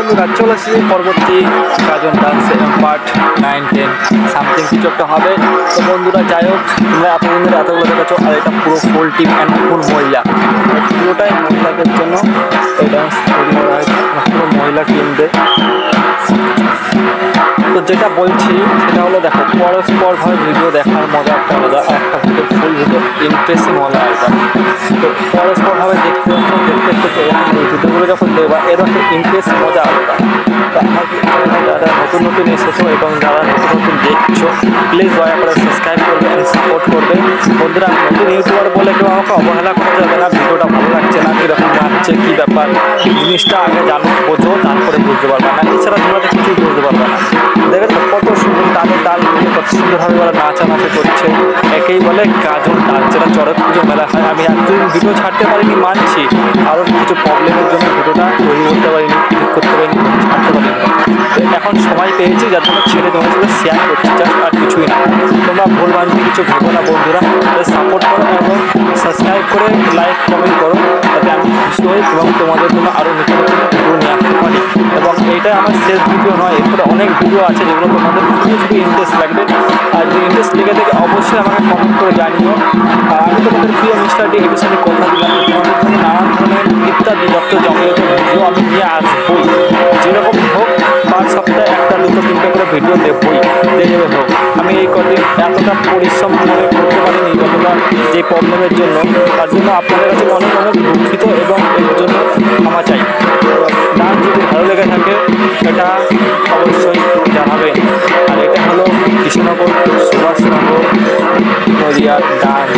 বন্ধুরা চলে এসেছি পরবর্তী গাজন ডান্স পার্ট 9-10 সামথিং কিছু একটা হবে। তো বন্ধুরা যাই হোক, তোমরা এতদিন ধরে এতগুলো দেখেছো, আর এটা পুরো ফুল টিম অ্যান্ড ফুল মহিলা, পুরোটাই মহিলাদের জন্য এই ডান্স তৈরি করা হয়েছে, পুরো মহিলা টিমদের। তো যেটা বলছি সেটা হলো, দেখো পরস্পরভাবে ভিডিও দেখার মজা একটা আলাদা, আর একটা ভিডিও ফুল ভিডিও ইমপ্রেসিভ মজা আলাদা। তো পরস্পরভাবে দেখতে এই ভিডিওগুলো যখন দেখবা এরকম একটা ইমপ্রেসিভ মজা আলাদা। তো আমার যারা নতুন নতুন এসেছো এবং যারা নতুন নতুন দেখছো, প্লিজ দয়া করে সাবস্ক্রাইব করবে এবং সাপোর্ট করবে। বন্ধুরা নতুন ইউটিউবার বলে কেউ আমাকে অবহেলা করা যাবে না। ভিডিওটা ভালো লাগছে না, কীরকম লাগছে, কী ব্যাপার, জিনিসটা আগে জানো, বোঝো, তারপরে বুঝতে পারবে না। এছাড়া তোমরা কিছুই বুঝতে পারবে না। দেখবে তো কত সুন্দর তাল কত সুন্দরভাবে ওরা নাচানাচি করছে। একেই বলে গাজন ডান্স, যেটা চড়ক পুজো মেলা হয়। আমি একদিন ভিডিও ছাড়তে পারিনি মানছি, কারণ কিছু প্রবলেমের জন্য ভিডিওটা তৈরি করতে পারিনি, ক্লিক করতে পারিনি, ছাড়তে পারিনি। তো এখন সময় পেয়েছি, যার জন্য ছেড়ে তোমার সাথে শেয়ার করছি, জাস্ট আর কিছুই না। তোমরা ভুলভ্রান্তি কিছু ভেবো না বন্ধুরা, সাপোর্ট করো এবং সাবস্ক্রাইব করে লাইক কমেন্ট করো, যাতে আমি খুশি হই এবং তোমাদের জন্য আরও নতুন নতুন ভিডিও নিয়ে আসতে পারি। এবং এইটাই আমার শেষ ভিডিও নয়, এরপরে অনেক ভিডিও আছে যেগুলো তোমাদের খুবই ইন্টারেস্ট লাগবে। আর যদি ইন্টারেস্ট লেগে থাকে অবশ্যই আমাকে কমেন্ট করে জানিও। আর আমি তোমাদের প্রিয় মিস্টার ডি এর সাথে কথা দিলাম, তোমাদের জন্য নানান ধরনের ইত্যাদি যত জমিয়ত ভিডিও আমি নিয়ে আসবই। যেরকম হোক পার সপ্তাহে একটা দুটো তিনটে করে ভিডিও দেবই, যেভাবে হোক। আমি এই কদিন এতটা পরিশ্রম করে করতে পারিনি যতটা যে প্রবলেমের জন্য, তার জন্য আপনাদের কাছে অনেক অনেক দুঃখিত এবং এর জন্য ক্ষমা চাই। ডান্স যদি ভালো লেগে থাকে এটা অবশ্যই জানাবেন। আর এটা হলো কৃষ্ণনগর সুভাষনগর নদিয়ার ডান্স।